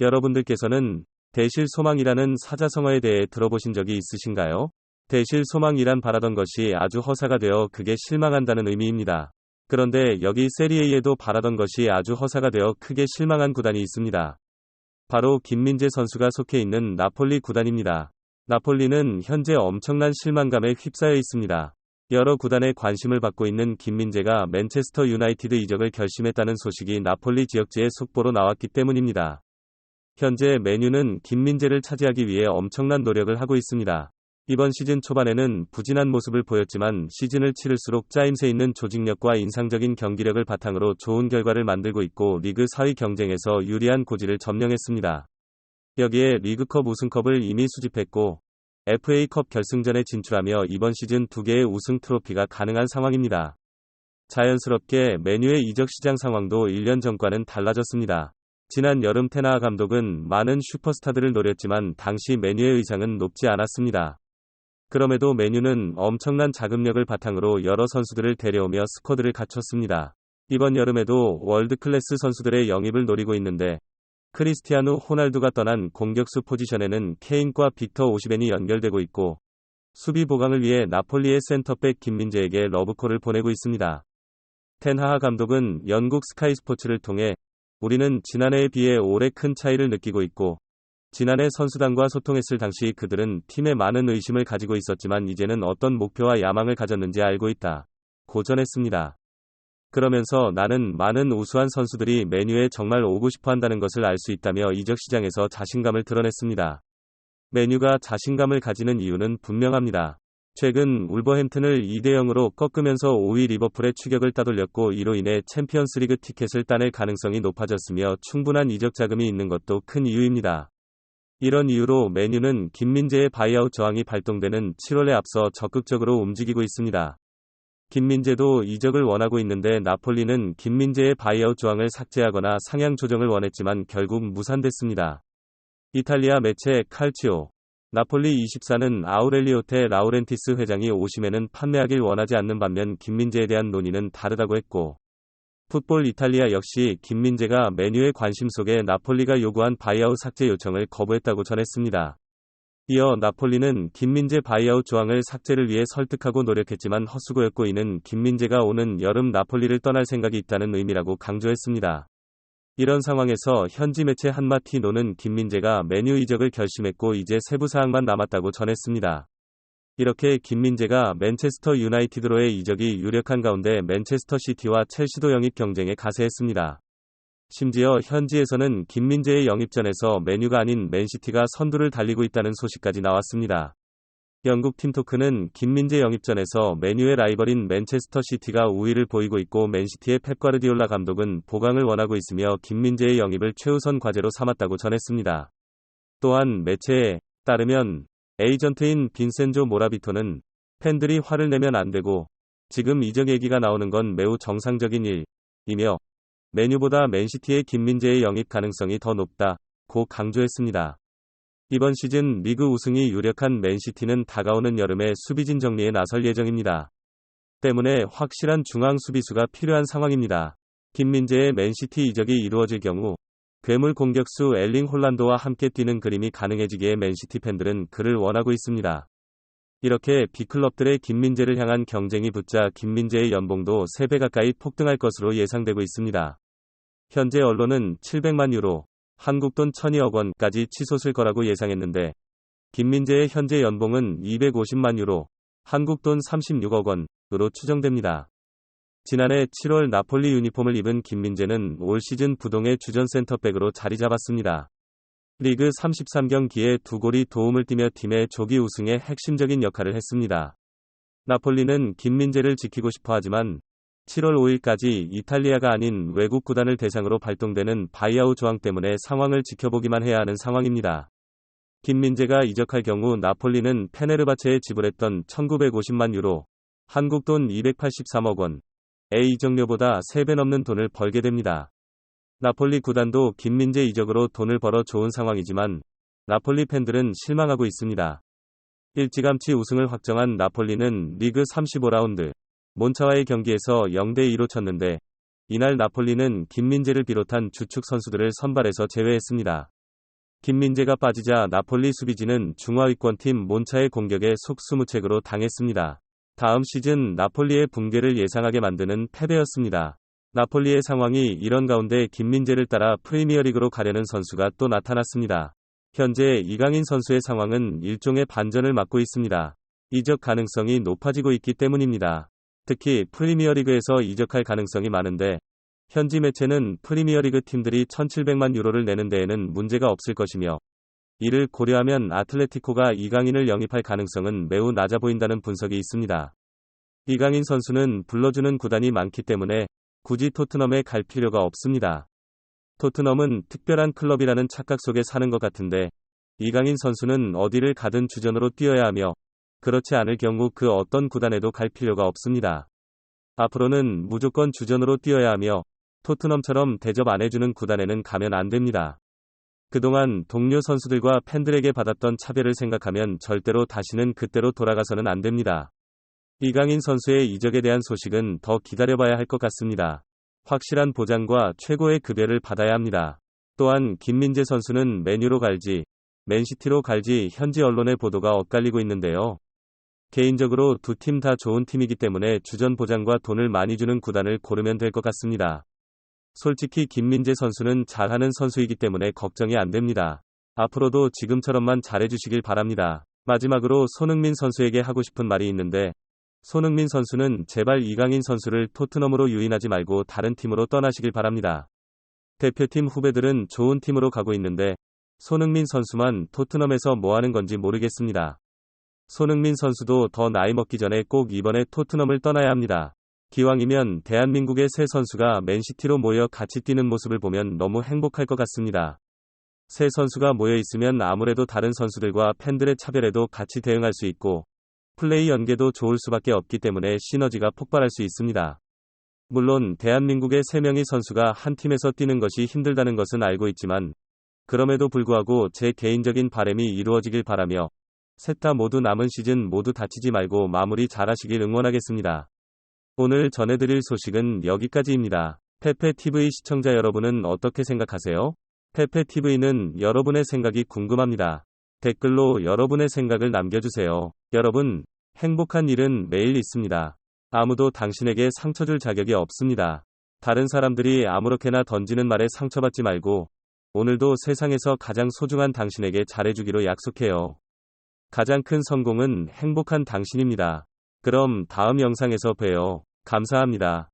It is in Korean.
여러분들께서는 대실 소망이라는 사자성어에 대해 들어보신 적이 있으신가요? 대실 소망이란 바라던 것이 아주 허사가 되어 극에 실망한다는 의미입니다. 그런데 여기 세리에에도 바라던 것이 아주 허사가 되어 크게 실망한 구단이 있습니다. 바로 김민재 선수가 속해 있는 나폴리 구단입니다. 나폴리는 현재 엄청난 실망감에 휩싸여 있습니다. 여러 구단의 관심을 받고 있는 김민재가 맨체스터 유나이티드 이적을 결심했다는 소식이 나폴리 지역지의 속보로 나왔기 때문입니다. 현재 맨유는 김민재를 차지하기 위해 엄청난 노력을 하고 있습니다. 이번 시즌 초반에는 부진한 모습을 보였지만 시즌을 치를수록 짜임새 있는 조직력과 인상적인 경기력을 바탕으로 좋은 결과를 만들고 있고 리그 4위 경쟁에서 유리한 고지를 점령했습니다. 여기에 리그컵 우승컵을 이미 수집했고 FA컵 결승전에 진출하며 이번 시즌 2개의 우승 트로피가 가능한 상황입니다. 자연스럽게 맨유의 이적 시장 상황도 1년 전과는 달라졌습니다. 지난 여름 테나하 감독은 많은 슈퍼스타들을 노렸지만 당시 맨유의 의상은 높지 않았습니다. 그럼에도 맨유는 엄청난 자금력을 바탕으로 여러 선수들을 데려오며 스쿼드를 갖췄습니다. 이번 여름에도 월드클래스 선수들의 영입을 노리고 있는데 크리스티아누 호날두가 떠난 공격수 포지션에는 케인과 빅터 오시멘이 연결되고 있고 수비 보강을 위해 나폴리의 센터백 김민재에게 러브콜을 보내고 있습니다. 텐하하 감독은 영국 스카이 스포츠를 통해 우리는 지난해에 비해 올해 큰 차이를 느끼고 있고 지난해 선수단과 소통했을 당시 그들은 팀에 많은 의심을 가지고 있었지만 이제는 어떤 목표와 야망을 가졌는지 알고 있다. 고전했습니다. 그러면서 나는 많은 우수한 선수들이 맨유에 정말 오고 싶어 한다는 것을 알 수 있다며 이적 시장에서 자신감을 드러냈습니다. 맨유가 자신감을 가지는 이유는 분명합니다. 최근 울버햄튼을 2대0으로 꺾으면서 5위 리버풀의 추격을 따돌렸고 이로 인해 챔피언스리그 티켓을 따낼 가능성이 높아졌으며 충분한 이적 자금이 있는 것도 큰 이유입니다. 이런 이유로 맨유는 김민재의 바이아웃 저항이 발동되는 7월에 앞서 적극적으로 움직이고 있습니다. 김민재도 이적을 원하고 있는데 나폴리는 김민재의 바이아웃 조항을 삭제하거나 상향 조정을 원했지만 결국 무산됐습니다. 이탈리아 매체 칼치오 나폴리 24는 아우렐리오테 라우렌티스 회장이 오시멘은 판매하길 원하지 않는 반면 김민재에 대한 논의는 다르다고 했고 풋볼 이탈리아 역시 김민재가 맨유의 관심 속에 나폴리가 요구한 바이아웃 삭제 요청을 거부했다고 전했습니다. 이어 나폴리는 김민재 바이아웃 조항을 삭제를 위해 설득하고 노력했지만 헛수고였고 이는 김민재가 오는 여름 나폴리를 떠날 생각이 있다는 의미라고 강조했습니다. 이런 상황에서 현지 매체 한마티노는 김민재가 맨유 이적을 결심했고 이제 세부 사항만 남았다고 전했습니다. 이렇게 김민재가 맨체스터 유나이티드로의 이적이 유력한 가운데 맨체스터 시티와 첼시도 영입 경쟁에 가세했습니다. 심지어 현지에서는 김민재의 영입전에서 맨유가 아닌 맨시티가 선두를 달리고 있다는 소식까지 나왔습니다. 영국 팀토크는 김민재 영입전에서 맨유의 라이벌인 맨체스터 시티가 우위를 보이고 있고 맨시티의 펩 과르디올라 감독은 보강을 원하고 있으며 김민재의 영입을 최우선 과제로 삼았다고 전했습니다. 또한 매체에 따르면 에이전트인 빈센조 모라비토는 팬들이 화를 내면 안 되고 지금 이적 얘기가 나오는 건 매우 정상적인 일이며 맨유보다 맨시티의 김민재의 영입 가능성이 더 높다고 강조했습니다. 이번 시즌 리그 우승이 유력한 맨시티는 다가오는 여름에 수비진 정리에 나설 예정입니다. 때문에 확실한 중앙 수비수가 필요한 상황입니다. 김민재의 맨시티 이적이 이루어질 경우 괴물 공격수 엘링 홀란드와 함께 뛰는 그림이 가능해지기에 맨시티 팬들은 그를 원하고 있습니다. 이렇게 B클럽들의 김민재를 향한 경쟁이 붙자 김민재의 연봉도 3배 가까이 폭등할 것으로 예상되고 있습니다. 현재 언론은 700만 유로, 한국 돈 1000억 원까지 치솟을 거라고 예상했는데 김민재의 현재 연봉은 250만 유로, 한국 돈 36억 원으로 추정됩니다. 지난해 7월 나폴리 유니폼을 입은 김민재는 올 시즌 부동의 주전 센터백으로 자리 잡았습니다. 리그 33경기에 2골이 도움을 띠며 팀의 조기 우승에 핵심적인 역할을 했습니다. 나폴리는 김민재를 지키고 싶어 하지만 7월 5일까지 이탈리아가 아닌 외국 구단을 대상으로 발동되는 바이아웃 조항 때문에 상황을 지켜보기만 해야 하는 상황입니다. 김민재가 이적할 경우 나폴리는 페네르바체에 지불했던 1950만 유로, 한국 돈 283억 원의 이적료보다 3배 넘는 돈을 벌게 됩니다. 나폴리 구단도 김민재 이적으로 돈을 벌어 좋은 상황이지만 나폴리 팬들은 실망하고 있습니다. 일찌감치 우승을 확정한 나폴리는 리그 35라운드 몬차와의 경기에서 0대2로 쳤는데 이날 나폴리는 김민재를 비롯한 주축 선수들을 선발해서 제외했습니다. 김민재가 빠지자 나폴리 수비진은 중하위권팀 몬차의 공격에 속수무책으로 당했습니다. 다음 시즌 나폴리의 붕괴를 예상하게 만드는 패배였습니다. 나폴리의 상황이 이런 가운데 김민재를 따라 프리미어리그로 가려는 선수가 또 나타났습니다. 현재 이강인 선수의 상황은 일종의 반전을 맞고 있습니다. 이적 가능성이 높아지고 있기 때문입니다. 특히 프리미어리그에서 이적할 가능성이 많은데 현지 매체는 프리미어리그 팀들이 1,700만 유로를 내는 데에는 문제가 없을 것이며 이를 고려하면 아틀레티코가 이강인을 영입할 가능성은 매우 낮아 보인다는 분석이 있습니다. 이강인 선수는 불러주는 구단이 많기 때문에 굳이 토트넘에 갈 필요가 없습니다. 토트넘은 특별한 클럽이라는 착각 속에 사는 것 같은데 이강인 선수는 어디를 가든 주전으로 뛰어야 하며 그렇지 않을 경우 그 어떤 구단에도 갈 필요가 없습니다. 앞으로는 무조건 주전으로 뛰어야 하며 토트넘처럼 대접 안 해주는 구단에는 가면 안 됩니다. 그동안 동료 선수들과 팬들에게 받았던 차별을 생각하면 절대로 다시는 그때로 돌아가서는 안 됩니다. 이강인 선수의 이적에 대한 소식은 더 기다려봐야 할 것 같습니다. 확실한 보장과 최고의 급여를 받아야 합니다. 또한 김민재 선수는 맨유로 갈지 맨시티로 갈지 현지 언론의 보도가 엇갈리고 있는데요. 개인적으로 두 팀 다 좋은 팀이기 때문에 주전 보장과 돈을 많이 주는 구단을 고르면 될 것 같습니다. 솔직히 김민재 선수는 잘하는 선수이기 때문에 걱정이 안 됩니다. 앞으로도 지금처럼만 잘해주시길 바랍니다. 마지막으로 손흥민 선수에게 하고 싶은 말이 있는데 손흥민 선수는 제발 이강인 선수를 토트넘으로 유인하지 말고 다른 팀으로 떠나시길 바랍니다. 대표팀 후배들은 좋은 팀으로 가고 있는데 손흥민 선수만 토트넘에서 뭐 하는 건지 모르겠습니다. 손흥민 선수도 더 나이 먹기 전에 꼭 이번에 토트넘을 떠나야 합니다. 기왕이면 대한민국의 새 선수가 맨시티로 모여 같이 뛰는 모습을 보면 너무 행복할 것 같습니다. 새 선수가 모여 있으면 아무래도 다른 선수들과 팬들의 차별에도 같이 대응할 수 있고 플레이 연계도 좋을 수밖에 없기 때문에 시너지가 폭발할 수 있습니다. 물론 대한민국의 3명의 선수가 한 팀에서 뛰는 것이 힘들다는 것은 알고 있지만 그럼에도 불구하고 제 개인적인 바람이 이루어지길 바라며 셋 다 모두 남은 시즌 모두 다치지 말고 마무리 잘하시길 응원하겠습니다. 오늘 전해드릴 소식은 여기까지입니다. 페페TV 시청자 여러분은 어떻게 생각하세요? 페페TV는 여러분의 생각이 궁금합니다. 댓글로 여러분의 생각을 남겨주세요. 여러분, 행복한 일은 매일 있습니다. 아무도 당신에게 상처 줄 자격이 없습니다. 다른 사람들이 아무렇게나 던지는 말에 상처받지 말고 오늘도 세상에서 가장 소중한 당신에게 잘해주기로 약속해요. 가장 큰 성공은 행복한 당신입니다. 그럼 다음 영상에서 봬요. 감사합니다.